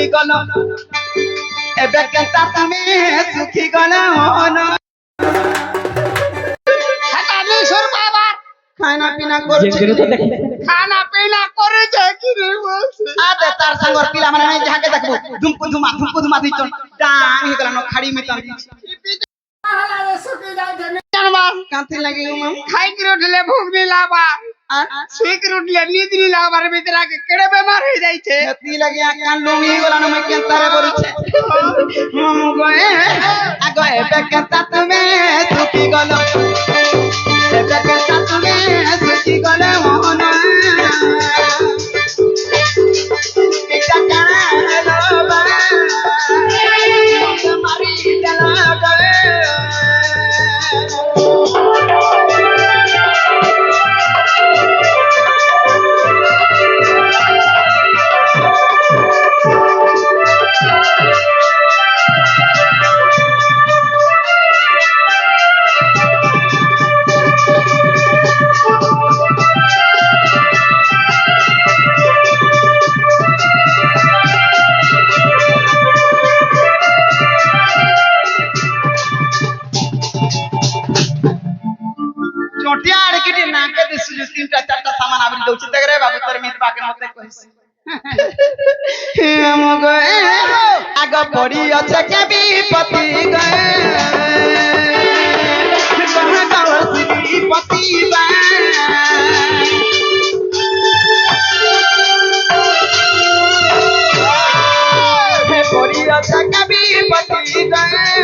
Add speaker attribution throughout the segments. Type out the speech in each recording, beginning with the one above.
Speaker 1: सुखी गलो एबे केता तुमे सुखी गलो न
Speaker 2: हटानी सुर बाबा
Speaker 1: खाना पीना करू
Speaker 2: खाना पीना करे छे कि रे बोलছে
Speaker 1: आते तार संगर पिला माने नहीं जाके देखबो धुमपु धुमा दी तो डांग ही गला न खाड़ी में तन
Speaker 2: हला रे सुखी जाय धने जानवा
Speaker 1: कांती लगी हम
Speaker 2: खाई के उठले भूख नहीं लाबा सुई के उठले नींद नहीं लाबा रे भीतर के केड़े बीमार हो जाय छे
Speaker 1: ती लगी आ कान लुमी गला न मैं केता रे करू छे हम गए आगो एबे केता तुमे सुखी गलो एबे केता तुमे सुखी गलो न किटा काना हेलो बा मारी चला गए चोटिया आड़की नाके दिसु जो तीन चारटा सामान आबरी दउछि देख रे बाबू तोर मित बाके मते कहिस हम गए आग पड़ी अच्छे के विपत्ति गए कहां कवसी पति बा हे पड़ी अच्छे के विपत्ति गए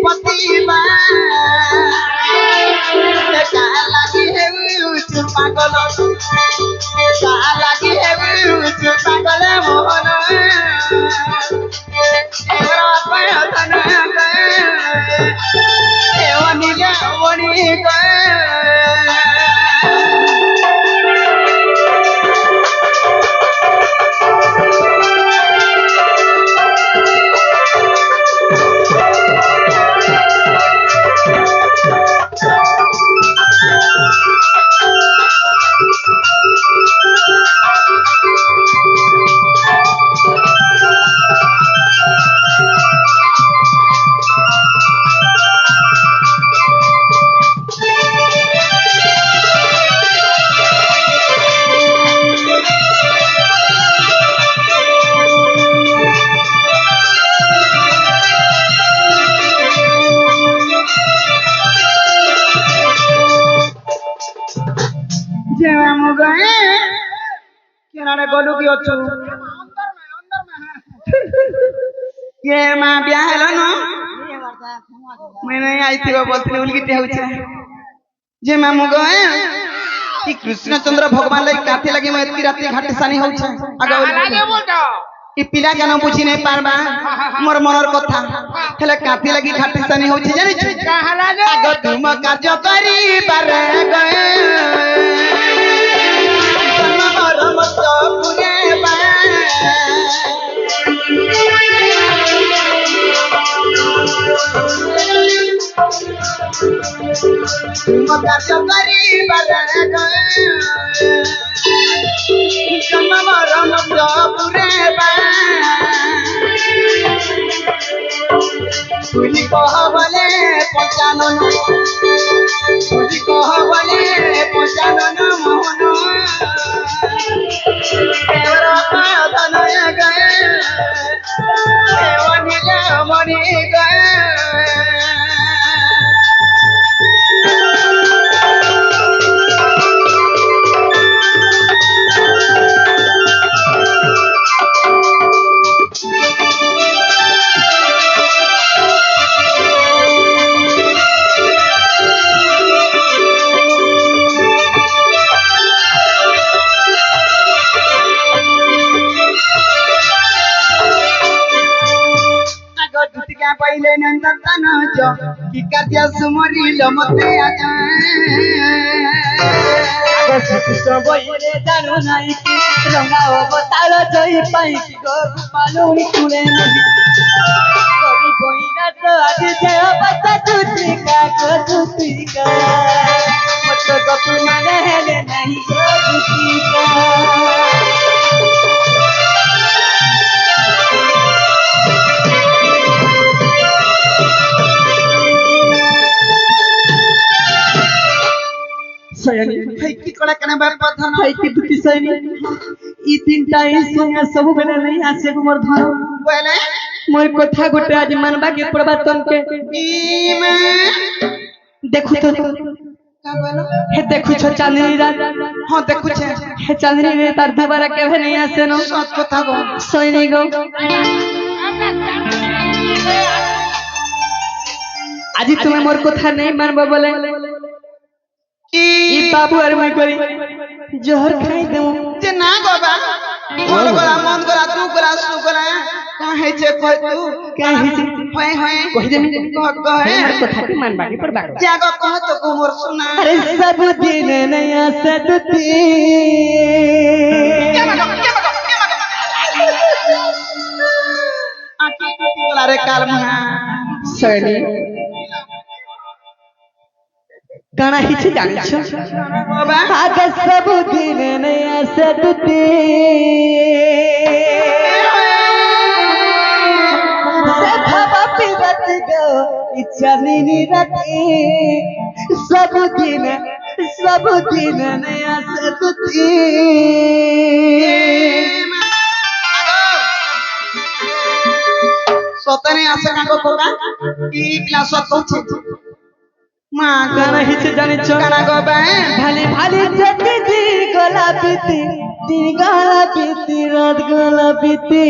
Speaker 1: पति बा का लगी है उच पागल का लगी है उच पागल मोहन एरा पयतन गए एवनी गए केनारे गोलू की अच्छू ये मां ब्याह हेलो न मैं नहीं आई थी बोलते उलगिटे होछे जे मामू गए कि कृष्णचंद्र भगवान लई काथे लगी मैं इतनी राती घाटी सानी होछे आगे
Speaker 2: बोलतो
Speaker 1: ई पिला केन बुझी नहीं पारबा मोर मनर कथा हेले काथे लगी घाटी सानी होछे जानि छु
Speaker 2: कहाला रे
Speaker 1: आगो तुम कार्य करी बारे गए तुझी कह बोले पचानन तुझी कह बोले पचानन मोहन तेरा पादन गए वनिले मनी गए पहले नंदन जो कि कार्य सुमरी लमते आजा
Speaker 3: कृष्ण बोले जानो नहीं कि रंगा बतालो जई पाई कि गो मालूम कुले नहीं कभी बोइना तो आज जे बता तुतिका मत गप माने हेले नहीं गो तुतिका
Speaker 1: पड़ा कने बाप धन
Speaker 3: भाई की दुती सैनी ई तीनटा ई संगे सब बेले नहीं आसे मोर धन
Speaker 1: बोले
Speaker 3: मोर कथा गोटे आज मानबा के पड़बा तमके
Speaker 1: ई में
Speaker 3: देखु तो
Speaker 1: का बोलो
Speaker 3: हे देखु छ चांदनी रात
Speaker 1: हां देखु छे
Speaker 3: हे चांदनी रे तार दुबारा केवे नहीं आसे नो
Speaker 1: सच कथा गो
Speaker 3: सैनी गो आज तुम्हें मोर कथा नहीं मानबा बोले
Speaker 1: ई
Speaker 3: ई बाबू और मैं करी जोहर खाई दऊ
Speaker 1: जे ना गोबा मन गोला तू गोला सु गोला काहे छे कह तू
Speaker 3: काहे छे?
Speaker 1: होय होय
Speaker 3: कहि दे
Speaker 1: कह
Speaker 3: मोर कथा के मानबा के पड़बा
Speaker 1: जागो कह तो को मोर सुना
Speaker 3: अरे सब दिन नहीं आसे दुती
Speaker 1: बोला रे काल महा
Speaker 3: सैनी गाना हिच जानी छ
Speaker 1: बाबा
Speaker 3: आज सब दिन नहीं आसे दुती से भाबा पिरत गो इच्छानी राती सब दिन नहीं आसे दुती
Speaker 1: सतने आसे काको कोका ई पिला सत कहछे मां
Speaker 3: गाना हिच जानी छ
Speaker 1: गाना गोबा
Speaker 3: भाली भाली जति दी गला बीती दिन गला बीती रात गला बीती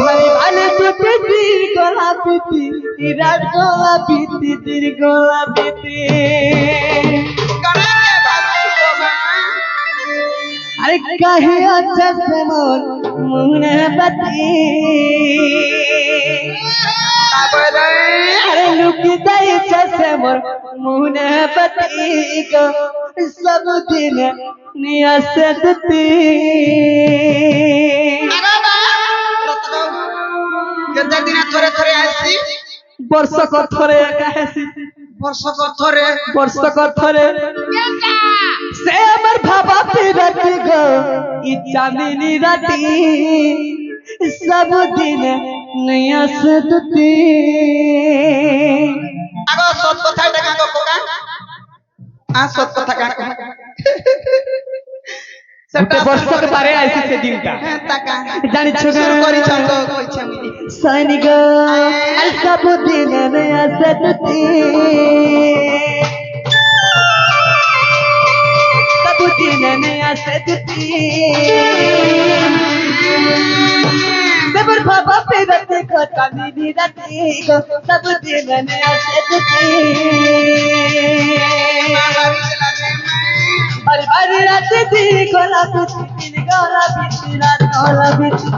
Speaker 3: भाली भाली जति दी गला बीती रात गला बीती दिन गला बीती
Speaker 1: गाना के बात गोबा
Speaker 3: अरे कहे अच्छा से मोर मुने बती
Speaker 1: का बोले
Speaker 3: अरे लुकी जाई से मोर मुने बती को सब दिन नियसे दती
Speaker 1: केते दिन थोरे थोरे आसी
Speaker 3: वर्ष को थोरे कहेसी
Speaker 1: वर्ष को थोरे
Speaker 3: वर्ष को थोरे से हमर भाबा फिरत गो ई चांदनी राती सब दिन नियसे दती
Speaker 1: आगो सत कथा टाका को कोका आ सत कथा का
Speaker 3: गोटे वर्ष के बारे आइसी से दिन का
Speaker 1: टाका
Speaker 3: जानी छ
Speaker 1: सुर करी छन तो कहछम
Speaker 3: सैनिक सब दिन नियसे दती सब दिन नियसे दती देवर बाबा फिरत को चांदनी राती को सब दिन नियसे दती बारी बारी रात दी गोला बीती दिन गोला बीती रात गोला बीती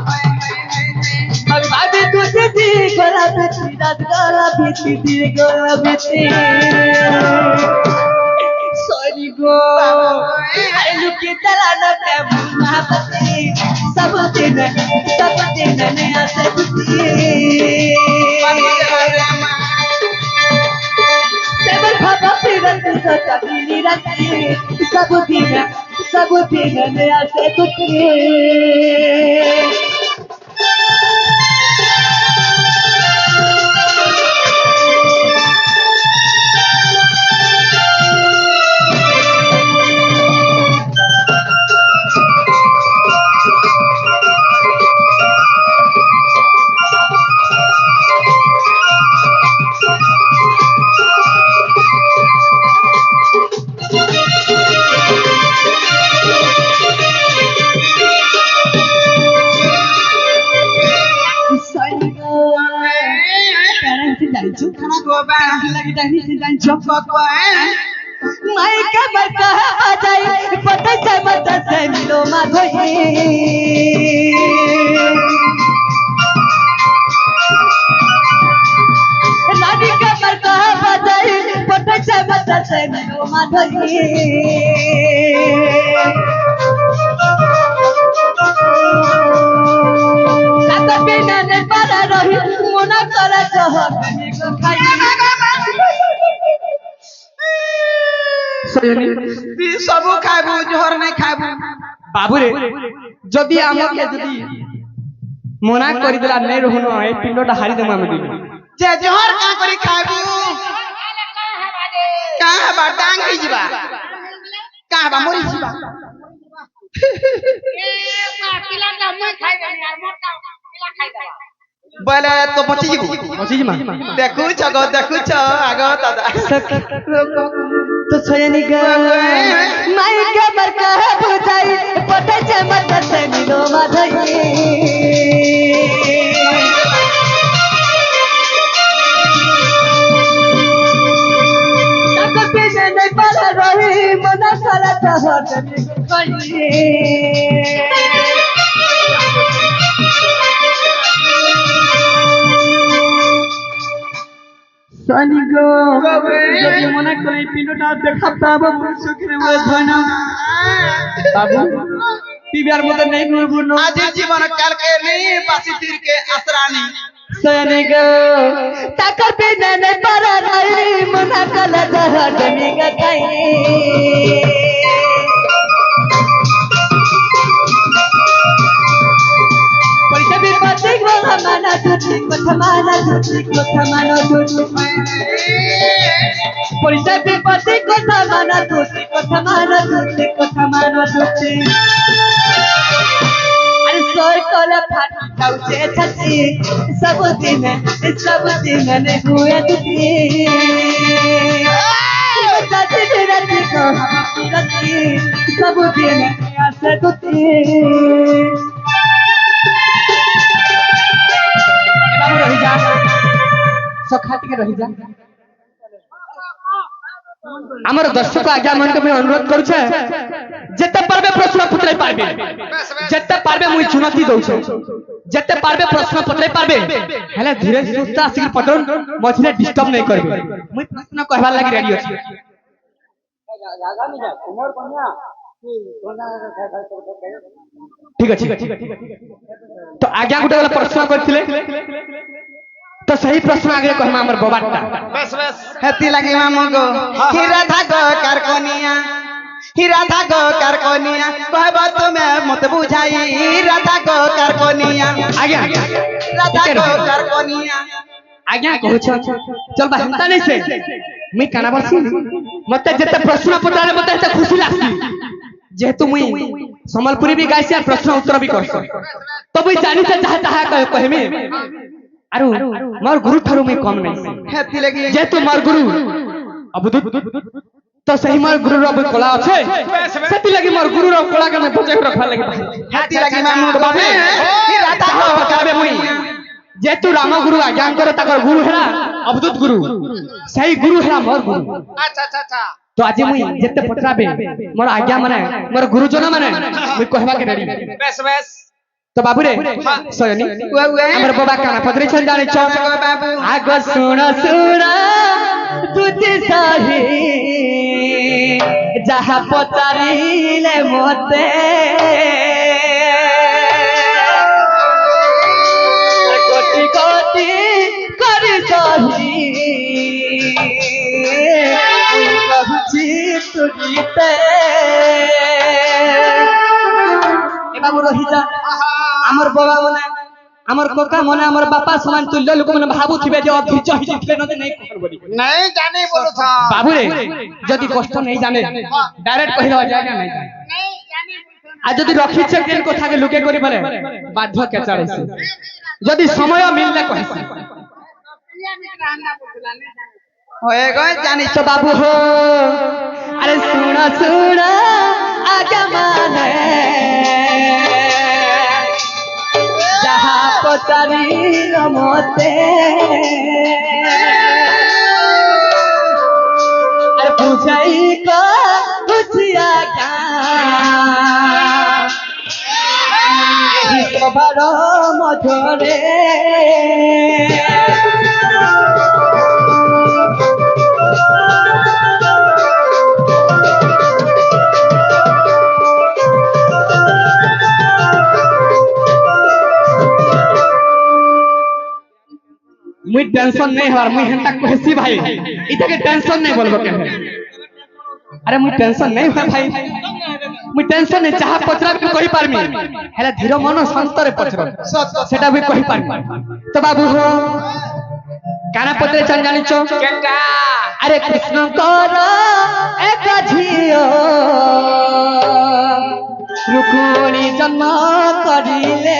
Speaker 3: बारी बारी दूध दी गोला बीती रात गोला बीती दिन गोला बीती सॉरी गो अरे लुकी तला न पे महापति सब दिन नहीं आसे दुती सेवर भाबा फिरत को चांदनी राती सब दिन नहीं आसे दुती
Speaker 1: खाना गोबा
Speaker 3: लगी जानी से जान चौक
Speaker 1: को
Speaker 3: माई के बरका बजाई पता से बता से मिलो माधोई नानी के बरका बजाई पता से बता से मिलो माधोई सात बिना ने पारा रही मोना करा चाह को खाई
Speaker 1: सब खाबू जोहर नहीं खाबू
Speaker 3: बाबू रे जदि आमके जदि मना करि देला नै रहनो ए पिंडटा हारि देम हम दिन
Speaker 1: जे जोहर का करी खाबू कहाँ बा टांग ही जीवा कहाँ बा मरी जीवा बोले तो बची जीबू देखू छगो देखू छ आगो दादा
Speaker 3: तो सोयनी ग माई के बरका बुझाई पटे छे मत से मिलो माधई तक पीछे नहीं पड़ा रही मना साला चाहत कहीं सानी गो যদি মনে করে পিন্ডটা দেখা পাবো সুখের ধন বাবু পিবিয়ার মধ্যে নেই করবো
Speaker 1: आज जीवन काल के नहीं बासी तीर के असरानी
Speaker 3: সানি গো টাকার পিনে নেই পারা নাই মনা কালা যারা জমি গাই পয়সা বিপদে গো মানা দুটি কথা মানা দুটি কথা মানো দুটি পয়সা বিপদে কথা মানা দুটি কথা মানো দুটি কথা মানো দুটি আরে সর কলা ফাটি যাচ্ছে ছাতি সব দিন নে হুয়ে দুটি ছাতি রাতি কো রাতি সব দিন আসে দুটি बाबू रही जा सखा टिके रही जा हमर दर्शक आज्ञा मन में अनुरोध करू छे जते पारबे प्रश्न पत्रे पारबे जते पारबे मुई चुनौती दउ छे जते पारबे प्रश्न पत्रे पारबे हेले धीरे सुस्ता सिर पटन मछले डिस्टर्ब नहीं करबे मुई प्रश्न कहबा लागि रेडी अछि ठीक है तो आज्ञा गुटे वाला प्रश्न करथिले तो सही प्रश्न आगे कहमा हमर बाबाटा
Speaker 2: बस बस
Speaker 1: हेती लगी मामू गो हीरा धागो कारकोनिया कहबो तुम्हें मत बुझाई हीरा धागो कारकोनिया
Speaker 3: आगे
Speaker 1: हीरा धागो कारकोनिया
Speaker 3: आज्ञा कहू छ चल बा हंता नहीं से मैं काना बसी मते जते प्रश्न पत्रारे मते एते खुशी लागसी जेहेतु मुई संबलपुरी भी गाइसी और प्रश्न उत्तर भी करछ तो मुई जानि से चाहता कहमी आरु मोर गुरु थारु में कम नहीं
Speaker 1: हेती लगी
Speaker 3: जेहेतु मोर गुरु अबदुत तो सही मोर गुरु रो कला আছে सेति लगी मोर गुरु रो कला के मैं बचे रखा लगी
Speaker 1: हेती लगी मामू गो बाबे
Speaker 3: हीरा धागो बताबे मुई जेतु राम गुरु आज्ञा कर ताकर गुरु हेला अवधूत गुरु सही गुरु हेला मोर गुरु
Speaker 2: अच्छा अच्छा अच्छा
Speaker 3: तो आज मुई जेते पटराबे मोर आज्ञा माने मोर गुरुजन माने मुई कहबा के रेडी
Speaker 2: बस बस
Speaker 3: तो बाबू रे सोयनी हमर बाबा काना पदरी छन जाने छ
Speaker 1: बाबू
Speaker 3: आग सुन तुझे सही जहा पतारिले मते कोटि कोटि करि सही कहछि तुझीते ए बाबू रही जा हमर बाबा मने हमर कोका मने हमर बापा समान तुल्य लोक मने भाबु थिबे जे अधीच हि जितले नते नहीं कहर बोली
Speaker 2: नहीं जाने बोलो था
Speaker 3: बाबू रे जदी कष्ट नहीं जाने डायरेक्ट कहिलो जाय नहीं आ जदी रखी छे केन कथा के लुके करी बोले बाध्य के चढ़े से जदी समय मिलले कहसी
Speaker 1: होए गए जानी
Speaker 3: तो बाबू हो अरे सुन आगे माने जहा पतारी मते अरे पूछाई को पूछिया क्या सबर मधुरे मुई टेंशन नहीं हमार मुई हंता कहसी भाई इते के टेंशन नहीं बोलबो के अरे मुई टेंशन नहीं है भाई मुई टेंशन नहीं चाह पचरा भी कहि पारमी हेला धीरो मन संतरे पचरा सेटा भी कहि पारमी तो बाबू हो काना पत्रे चल जानी चो
Speaker 2: केटा
Speaker 3: अरे कृष्ण कर एक झियो रुक्मिणी जन्म करिले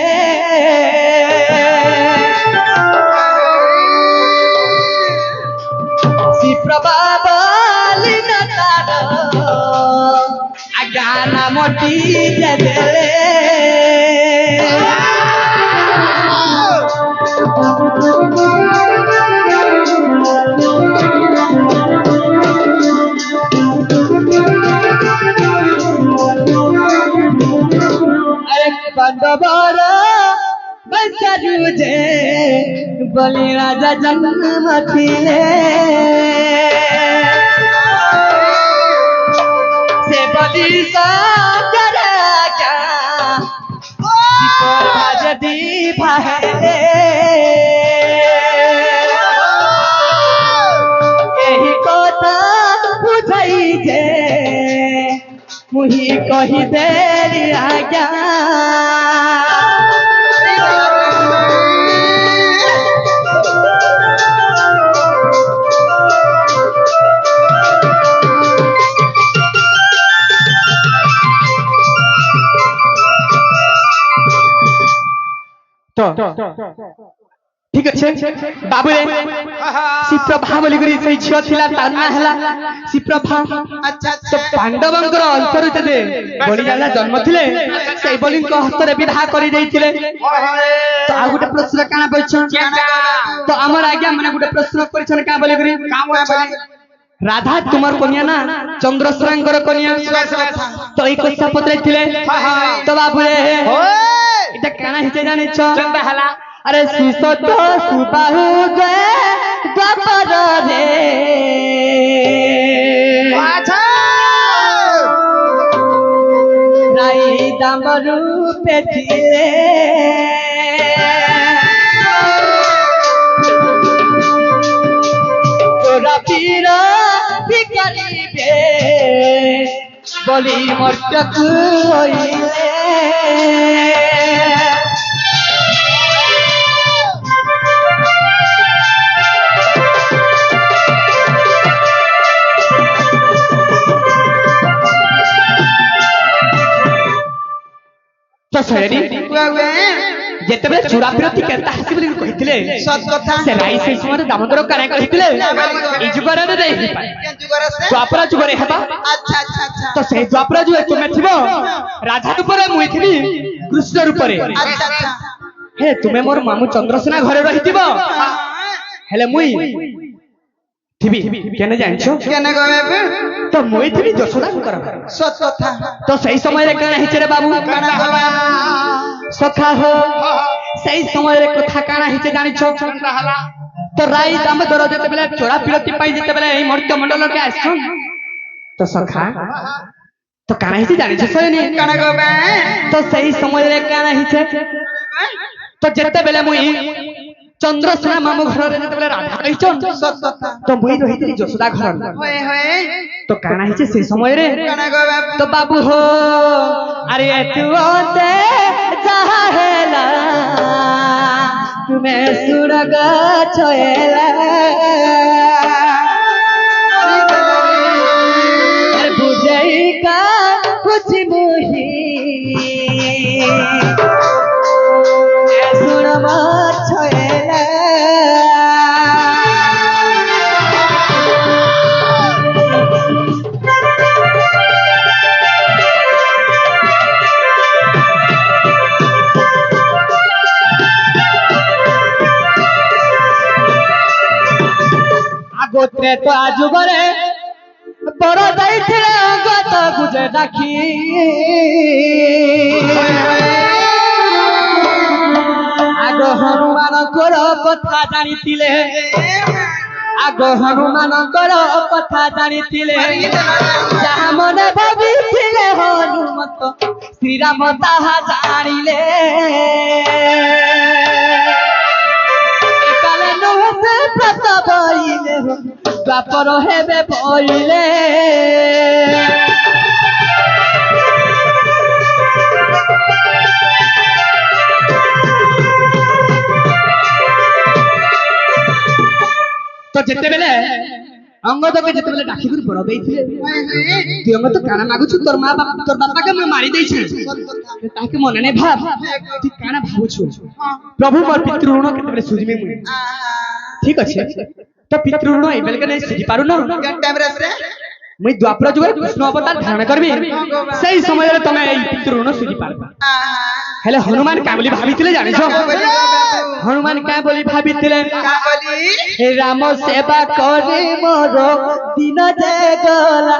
Speaker 3: श्री प्रभावली तार आज्ञा मोटी देले पांडवर बंसरू जे बलि राजा जन्म थिले से बलि सागर जदी भाले यही कथा बुझाई जे मुही कही देरी आज्ञा ठीक अच्छे बाबू रे शिप्रभा बोली करी से झियो थिला ताना हला शिप्रभा
Speaker 1: अच्छा
Speaker 3: तो पांडवंकर अंतर दे बोली जाला जन्म थिले से बोली को हस्ତରେ विवाह करी देइथिले तो आ गुटे प्रश्न काना पछन तो हमर आज्ञा माने गुटे प्रश्न परिछन का बोली करी राधा तुम्हार कन्या ना चंद्रश्रांकर कन्या तो ई कोसा पत्रे थिले तो बाबू रे इटा काना हिचे जानि छ चंदा हला अरे सुसत सुबाहु गए द्वापर रे राई दामरू पे थिले तोरा पीर बिकरिबे बोली मर्तक होइले तो सहेरी जेते बेले चूड़ा पिरती केता हसी बोली कहिथिले
Speaker 1: सत कथा
Speaker 3: से राई से समय दामोदर काने कहिथिले ई जुगरे रे देहि
Speaker 1: के जुगरे से
Speaker 3: द्वापर जुगरे हेबा
Speaker 1: अच्छा अच्छा अच्छा
Speaker 3: तो से द्वापर जुगे तुमे थिबो राधा रूपरे मुई थिबी कृष्ण रूपरे
Speaker 1: अच्छा अच्छा
Speaker 3: हे तुमे मोर मामू चंद्रसेना घरे रहिथिबो हेले मुई थिबी केने जानछो
Speaker 1: केने गवे
Speaker 3: तो मुई थिबी यशोदा कर
Speaker 1: सत कथा
Speaker 3: तो सही समय रे काना हिचे रे बाबू
Speaker 1: काना गवे
Speaker 3: सखा हो सही समय रे कथा काना हिचे जानिछो तो राई दामोदर जेते बेले चोरा पिरती पाई जेते बेले एई मर्त्य मंडल के आछन तो सखा तो काना हिचे जानिछो सयनी
Speaker 1: काना गवे
Speaker 3: तो सही समय रे काना हिचे तो जेते बेले मुई चंद्रसेना मामू घर रे जेते बेले राधा रहिछन
Speaker 1: सत कथा
Speaker 3: तो मुई रहितली यशोदा घर
Speaker 1: होए होए
Speaker 3: तो काना हिचे से समय रे
Speaker 1: काना गवे
Speaker 3: तो बाबू हो अरे तू आते चाहेला तुम्हें सुरग छोएला अरे बुझई का कुछ मुही सुन मत छोएला गोत्रे तो आजु बरे बर दैथिले गत गुजे डाकी आग हनुमानकर कथा जानिथिले आग हनुमानकर कथा जानिथिले जहा मने भाबिथिले हनुमत श्रीराम ताहा जानिले द्वापर हेबे भइले ଯେତେବେଳେ ଅଙ୍ଗଦকে ଯେତେବେଳେ ଡାକିକରି ବର ଦେଇଥିଲେ তুই অঙ্গদ কানা মাগুছু তোর মা বাপ তোর বাপাকে মই মারি দেইছি তাকে মনে নাই ভাব তুই কানা ভাবুছু প্রভু মোর পিতৃ ঋণ কেতবে সুজিমে মুই ঠিক আছে তো পিতৃ ঋণ এবেলকে নাই সুজি পারু না
Speaker 1: টাইম রে
Speaker 3: মুই দ্বাপর যুগে কৃষ্ণ অবতার ধারণ করবি সেই সময়ে তুমি এই পিতৃ ঋণ সুজি পারবা হেলে হনুমান কা বলি ভাবিছিলে জানিছ হনুমান কা বলি ভাবিছিলে হে রাম সেবা করে মোর দিন যে গলা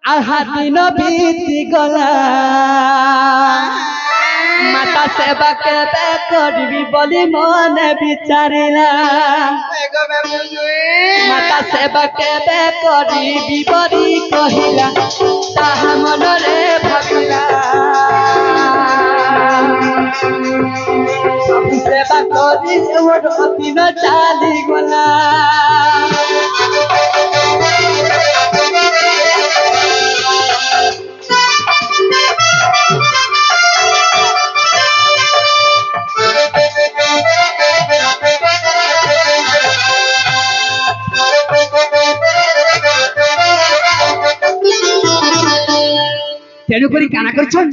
Speaker 3: আহা দিন বিতি গলা মাতা সেবা কেবে করবি বলি মনে বিচারিলা মাতা সেবা কেবে করিবি বলি কহিলা তাহা মনরে ভাবিলা ସବୁ ସେବା କରି ମୋର ଦିନ ଚାଲିଗଲା তেণুকরি কানা করছেন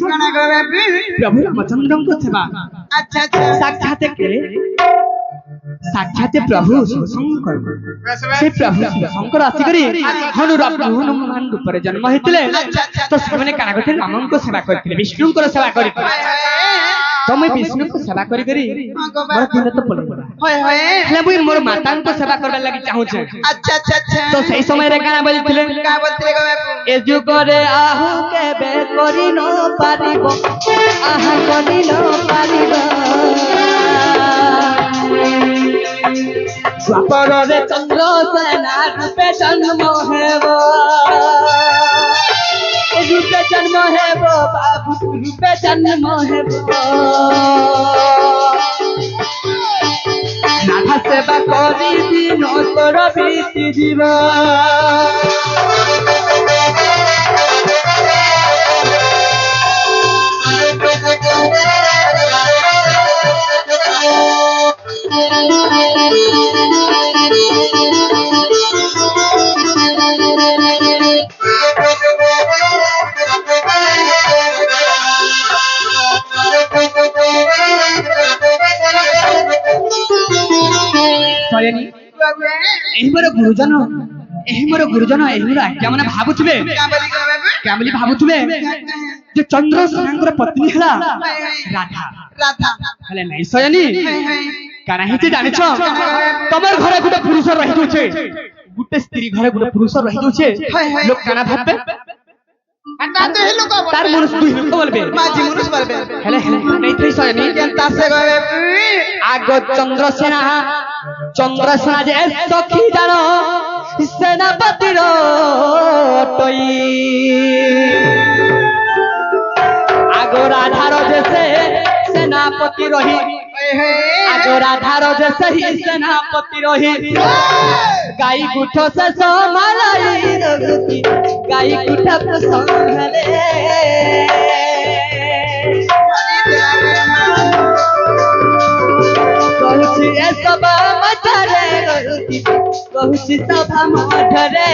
Speaker 3: প্রভু রামচন্দ্রଙ୍କ সেবা
Speaker 1: আচ্ছা আচ্ছা
Speaker 3: সাক্ষাতে প্রভু শঙ্কর সে প্রভু শঙ্কর আসিকরি হনুমান রূপরে জন্ম হয়েছিলে তো ସେମାନେ কানা করতে রামଙ୍କ সেবা କରିଥିଲେ ବିଷ୍ଣୁଙ୍କର ସେବା କରିଥିଲେ ତ ମୁଁ ବିଷ୍ଣୁଙ୍କ ସେବା କରି କରି ମୋର ଦିନ ତ ପଳେଇଗଲା
Speaker 1: হয় হয়
Speaker 3: ହେଲେ ମୁଁ ମୋର ମାତାଙ୍କ ସେବା କରିବା ଲାଗି ଚାହୁଁଛେ
Speaker 1: আচ্ছা আচ্ছা আচ্ছা
Speaker 3: তো সেই সমୟରେ কানা বলিଥିଲେ
Speaker 1: কা বলতে গো বাপু
Speaker 3: এ যুগরে আহু কেবে করি ন পারিব আহা করি ন পারিব দ্বাপরে চন্দ্র সেনা রূপে জন্ম হেব রূপে জন্ম হেব বাবু রূপে জন্ম হেব রাধা সেবা করি দিন তোর প্রীতি দিব ଏହି ମୋର ଗୁରୁଜନ ଏହି ମୋର ଆଜ୍ଞା ମାନେ ଭାବୁଥିବେ କେବଳି ଭାବୁଥିବେ ଯେ ଚନ୍ଦ୍ରସେନାଙ୍କର ପତ୍ନୀ ହେଲା ରାଧା
Speaker 1: রাধা
Speaker 3: ହେଲେ ନାଇଁ ସୟନୀ କାଣା ହେଇଛି ଜାଣିଛ ତମର ଘରେ ଗୋଟେ ପୁରୁଷ ରହିଯାଉଛେ ଗୋଟେ ସ୍ତ୍ରୀ ଘରେ ଗୋଟେ ପୁରୁଷ ରହିଯାଉଛେ ଲୋକ କାଣା ଭାববে
Speaker 2: তাতে হেলো কব
Speaker 3: তার মনুষ দুই লোক বলবে
Speaker 1: মাঝি মানুষ বলবে
Speaker 3: হেলে নাই থই সয়নি
Speaker 1: কেনতা সে গো বাপু
Speaker 3: আগ চন্দ্রসেনা যে সখী জানো সেনাপতির টই আগ রাধার দেশে সেনাপতি রহি আগ রাধার দেশে সেনাপতি রহি গাই গুঠ সে সমালাই রঘুতি গাই গুঠ প্রসঙ্গলে কহুছি এ সভা মঠরে রঘুতি কহুছি সভা মঠরে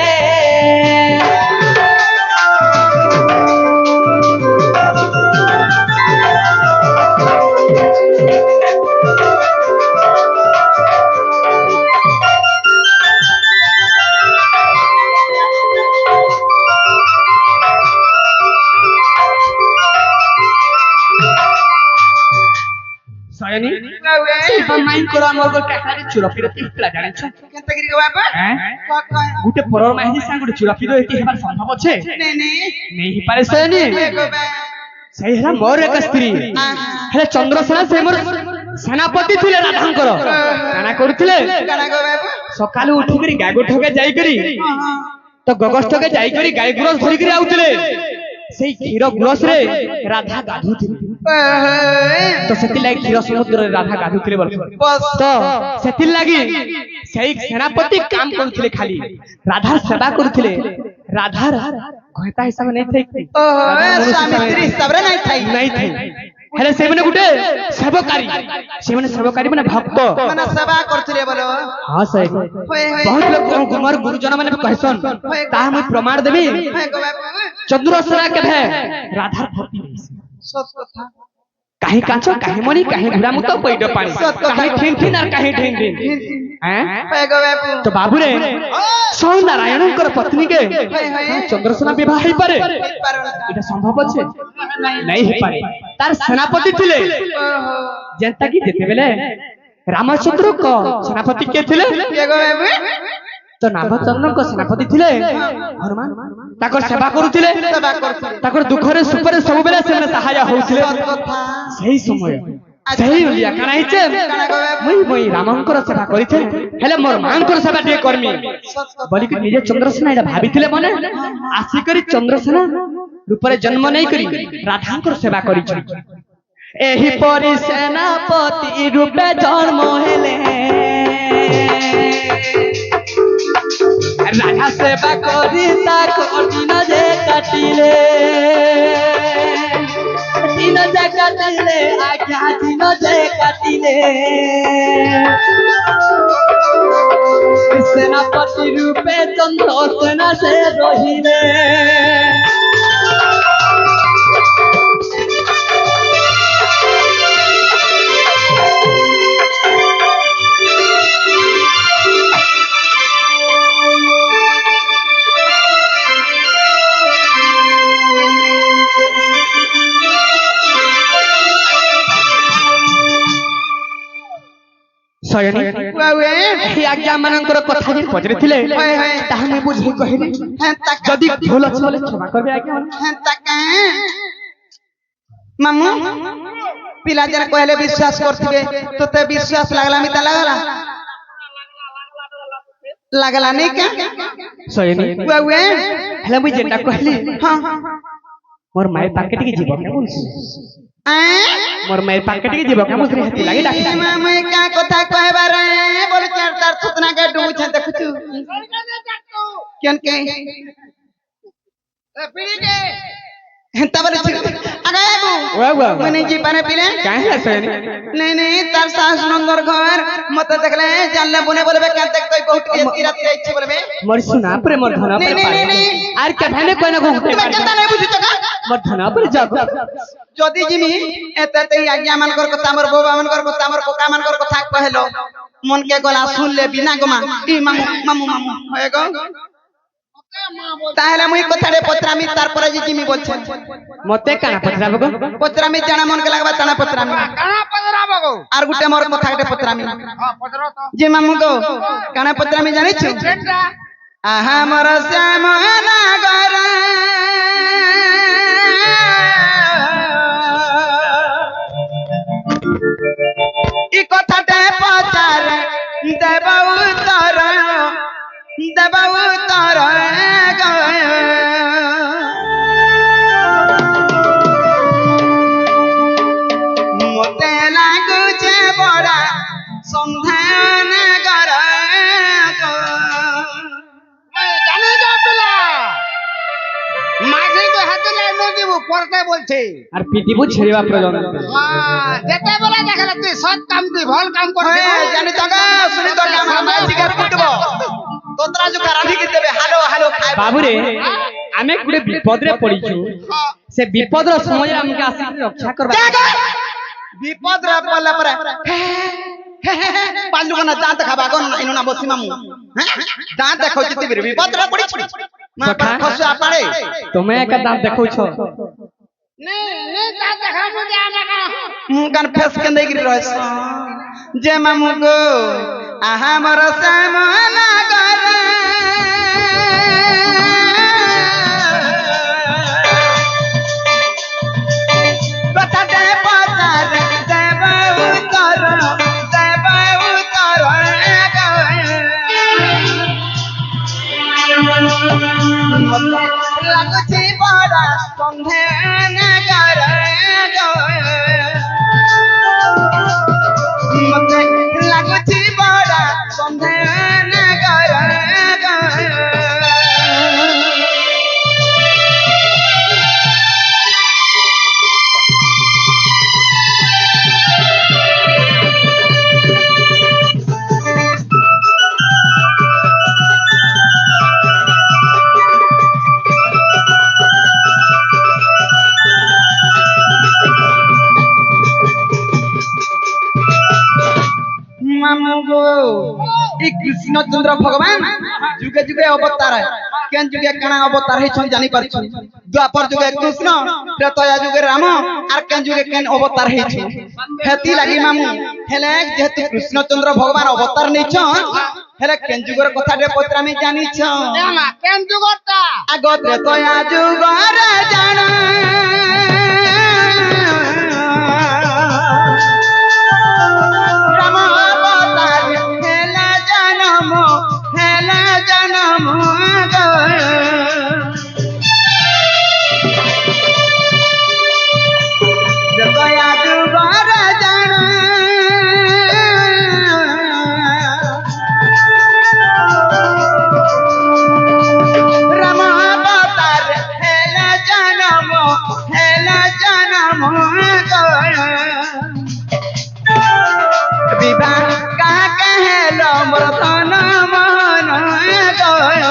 Speaker 3: সয়নি মাইଙ୍କର ଆମର ଗୋଟେ କାହାରେ ଚୁରପିର ହେଇଥିଲା ଜାଣିଛ
Speaker 1: কেনতা গিরি গো বাপু
Speaker 3: ଗୋଟେ ପରର ମାହିନୀ ସାଙ୍ଗେ ଗୋଟେ ଚୁରପିର ଏଠି ହେବାର ସମ୍ଭବ ଅଛି
Speaker 1: নে নে
Speaker 3: ନେଇ ହେଇପାରେ ସୟନି
Speaker 1: গো বাপু
Speaker 3: ସେଇ ହେଲା ମୋର ଏକ ସ୍ତ୍ରୀ ହେଲେ ଚନ୍ଦ୍ରସେନା ସେ ମୋର ସେନାପତି ଥିଲେ ରାଧାଙ୍କର କାଣା କରୁଥିଲେ
Speaker 1: কানা গো বাপু
Speaker 3: ସକାଳୁ ଉଠିକରି ଗାଈ ଗୋଠକେ ଯାଇକରି ତ ଗଗଷ୍ଟକେ ଯାଇକରି ଗାଈ ଗୁରସ ଧରିକରି ଆଉଥିଲେ ସେଇ କ୍ଷୀର ଗୁରସରେ ରାଧା ଗାଧୁଥିଲେ ତ ସେଥିଲାଗି କ୍ଷୀର ସମୁଦ୍ରରେ ରାଧା ଗାଧୁଥିଲେ ବୋଲ
Speaker 1: বস
Speaker 3: ତ ସେଥିଲାଗି ସେଇ ସେନାପତି କାମ କରୁଥିଲେ ଖାଲି ରାଧାର ସେବା କରୁଥିଲେ ରାଧାର ଘଇତା ହିସାବ ନେଇ ଥାଇ
Speaker 1: স্বামী স্ত্রী হিসাবে নাই থাই
Speaker 3: ନାଇଁ ଥାଇ ହେଲେ ସେମାନେ ଗୋଟେ ସେବକାରୀ ସେମାନେ ସେବକାରୀ ମାନେ ଭକ୍ତ
Speaker 1: ମାନେ ସେବା କରୁଥିଲେ ବୋଲ
Speaker 3: ହଁ ସାହେବ
Speaker 1: ହୋଏ ହୋଏ
Speaker 3: ବହୁତ ଲୋକ ମୋର ଗୁରୁଜନ ମାନେ କହିସନ୍ ତାହା ମୁଁ ପ୍ରମାଣ ଦେବି
Speaker 1: ହୋଏ ଗୋ ବାପୁ
Speaker 3: ଚନ୍ଦ୍ରସେନା କେଭେ ରାଧାର ଭକ୍ତି ନେଇସି
Speaker 1: ସତ କଥା
Speaker 3: କାହିଁ କାଞ୍ଚ କାହିଁ ମଣି କାହିଁ ଘୁରାମୁତ ପଇଡ ପାଣି କାହିଁ ଠିନ୍ ଠିନ୍ আর କାହିଁ ଠିନ୍ ଠିନ୍
Speaker 1: ହୋଏ ଗୋ ବାପୁ
Speaker 3: তো বাবুরে সৌ নারায়ণଙ୍କର পত্নীকে চন্দ্রসেনা বিবাহ ହେଇପାରେ এটা সম্ভব আছে নাই ହେଇପାରେ তার সেনাপতি ଥିଲେ যেন্তা কি যেତେବେଳେ রামচন্দ্রଙ୍କ সেনাপতি কে ଥିଲେ
Speaker 1: କିଏ ଗୋ ବାପୁ
Speaker 3: তো রামচন্দ্রଙ୍କ সেনাপতি ଥିଲେ হনুমান ତାଙ୍କର ସେବା କରୁଥିଲେ
Speaker 1: ସେବା କରୁଥିଲେ
Speaker 3: ତାଙ୍କର ଦୁଃଖରେ ସୁଖରେ ସବୁବେଳେ ସେମାନେ ସାହାଯ୍ୟ ହଉଥିଲେ
Speaker 1: ସତ କଥା
Speaker 3: ସେହି ସମୟ ସେହି ଓଲିଆ କାଣା ହେଇଛେ ମୁଇଁ ରାମଙ୍କର ସେବା କରିଛେ ହେଲେ ମୋର ମାଙ୍କର ସେବା ଟିକେ କରମି ବୋଲିକି ନିଜେ ଚନ୍ଦ୍ରସେନା ଏଇଟା ଭାବିଥିଲେ ମନେ ଆସିକରି ଚନ୍ଦ୍ରସେନା ରୂପରେ ଜନ୍ମ ନେଇକରି ରାଧାଙ୍କର ସେବା କରିଛୁ ଏହିପରି ସେନାପତି ରୂପେ ଜନ୍ମ ହେଲେ রাধা সেবা করি তাক দিন যে কাটিলে আজ্ঞা দিন যে কাটিলে সেনাপতি রূপে চন্দ্রসেনা সে রহিলে
Speaker 1: ବାବୁଏ
Speaker 3: ଏହି ଆଜ୍ଞା ମାନଙ୍କର କଥା ଯେ ପଚାରିଥିଲେ ତାହା ମୁଁ ବୁଝି କହିଲି ଯଦି ଭୁଲ ଅଛି ବୋଲେ କ୍ଷମା କରିବେ ଆଜ୍ଞା
Speaker 1: ମାମୁ ପିଲା ଜଣ କହିଲେ ବିଶ୍ୱାସ କରୁଥିବେ ତୋତେ ବିଶ୍ୱାସ ଲାଗଲା ମିତା ଲାଗଲା ଲାଗଲା ନାଇଁ କା
Speaker 3: ସୟନି
Speaker 1: ବାବୁଏ
Speaker 3: ହେଲେ ମୁଁ ଯେନ୍ଟା କହିଲି
Speaker 1: ହଁ
Speaker 3: ମୋର ମାଏ ପାକେ ଟିକେ ଯିବ କେ ବୋଲଛି
Speaker 1: ଆଁ
Speaker 3: ମୋର ମାଏ ପାକେ ଟିକେ ଯିବ କେ ବୋଲଛି ହେତି ଲାଗି ଡାକି
Speaker 1: ମାମୁ କା କଥା କହିବାରେ ବୋଲ ଚାର ତାର ସୁତନା କେ ଡୁବୁଛ ଦେଖୁଛୁ କେন କେ হেন্তা বলে আগে
Speaker 3: ওয়া
Speaker 1: মানে জি পারে পিলে
Speaker 3: কাহে সয়নি
Speaker 1: नहीं तार सास नंदर घर मत देखले जानले बने बोलबे का देख कोई बहुत के रात के इच्छे बोलबे
Speaker 3: मोर सुना पर मोर धना पर पारे आर के भने कोई ना को
Speaker 1: তুমি কেতা নাই বুঝি তো
Speaker 3: मोर धना पर जागो
Speaker 1: যদি জিমি এতে তেই আজ্ঞা মানকর কথা আমার বাবা মানকর কথা আমার কোকা মানকর কথা কহেলো মন কে গলা শুনলে বিনা গমা ই মামু মামু মামু হয়ে গো তাহলে মুই কথারে পত্রামি তারপরে যে জিমি বলছেন
Speaker 3: মতে কানা পছরাবো গো
Speaker 1: পত্রামি জানা মন কে লাগবা তানা পত্রামি
Speaker 2: কানা পদরাবো গো
Speaker 1: আর গুটে মোর কথা গটে পত্রামি
Speaker 2: হ্যাঁ পদরা তো
Speaker 1: যে মামু গো কানা পত্রামি জানিছো
Speaker 2: সেটা
Speaker 1: আহা মোর শ্যাম নাগর ই কথাতে পচারে দেব উত্তর মতে লাগুছে বড়া সন্ধান কর
Speaker 2: জানে যা পেলা মাঝে তো হাতে লাইন দিব পড়তে বলছে
Speaker 3: আর পিটিবু ছেড়িবা প্রয়োজন
Speaker 2: যেতে বলে দেখা তুই সৎ কাম তুই ভাল কাম করবি
Speaker 1: জানি তো শুনি তো আমার জিগার কুটব তোতরা जो रांधी के देबे हालो हालो खाए
Speaker 3: बाबूरे आमे गुडे विपद रे पड़ीछु से विपद रो समय रे हमके आसी रक्षा करबा
Speaker 1: विपद रे पड़ला पर पांडु कना दांत खाबा कोन इनो ना बसी मामू दांत देखौ जति बिर विपद रे पड़ीछु मा पर खसुआ पड़े
Speaker 3: तुम्हें का दांत देखौ छ
Speaker 2: नहीं दांत देखा मुझे आना का
Speaker 1: मुंह कान फेस के देगिर रहस जे मामू गो आहा मोर सामना कर কথাতে পচার দেব উত্তর লাগুছি বড় সন্ধান কর মতে লাগুছি বড় সন্ধান কর गो ई कृष्णचंद्र भगवान जुगे जुगे अवतार केन जुगे कणा अवतार है छन जानी परछु द्वापर जुगे कृष्ण त्रेता जुगे राम आर केन जुगे केन अवतार है छु हेती लागि मामू हेले जेतु कृष्णचंद्र भगवान अवतार नै छ हेले केन जुगर कथा रे पत्रा में जानी छ
Speaker 2: एमा केन जुगरता
Speaker 1: आगो त्रेता जुगर जाना राम अवतार हेला जन्म त्रेता जुगर जाना राम अवतार हेला जन्म विवाह का कहलो मर्दन मन गय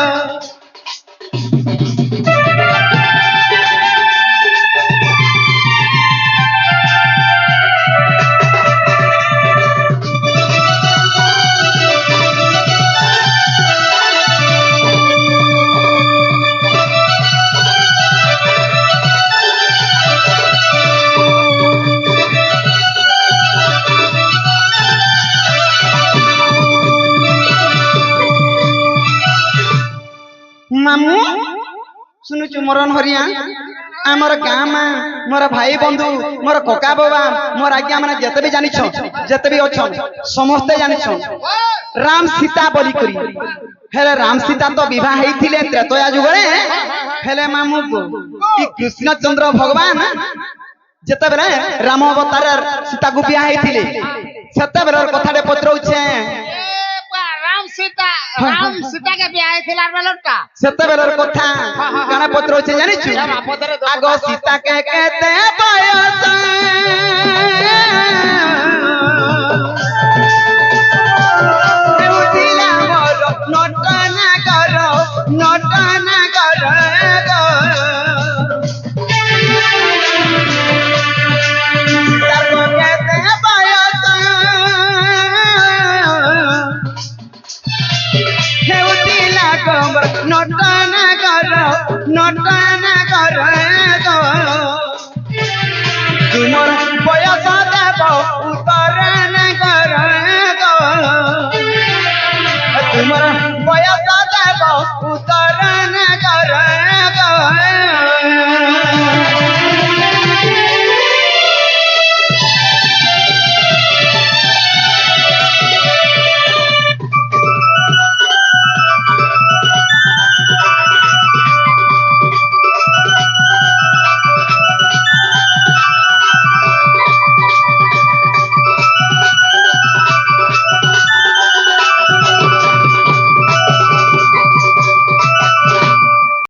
Speaker 1: मामू सुनुचु मरन हरिया आमर गाँ में मोर भाई बंधु मोर कका बाबा मोर आज्ञा माने जते भी जानि छ जते भी अछन समस्ते जानि छ राम सीता बोली करी हेले राम सीता तो विवाह हेथिले त्रेता जुगरे हेले मामू को कि कृष्णचंद्र भगवान जते बेले राम अवतार सीता को विवाह हेथिले सते बेले कथा रे पत्रौछे
Speaker 2: राम सीता के ब्याह थिलार बेलटा
Speaker 1: सते बेलर कथा काना पत्र होचे जानि छु आगो सीता के कहते बयस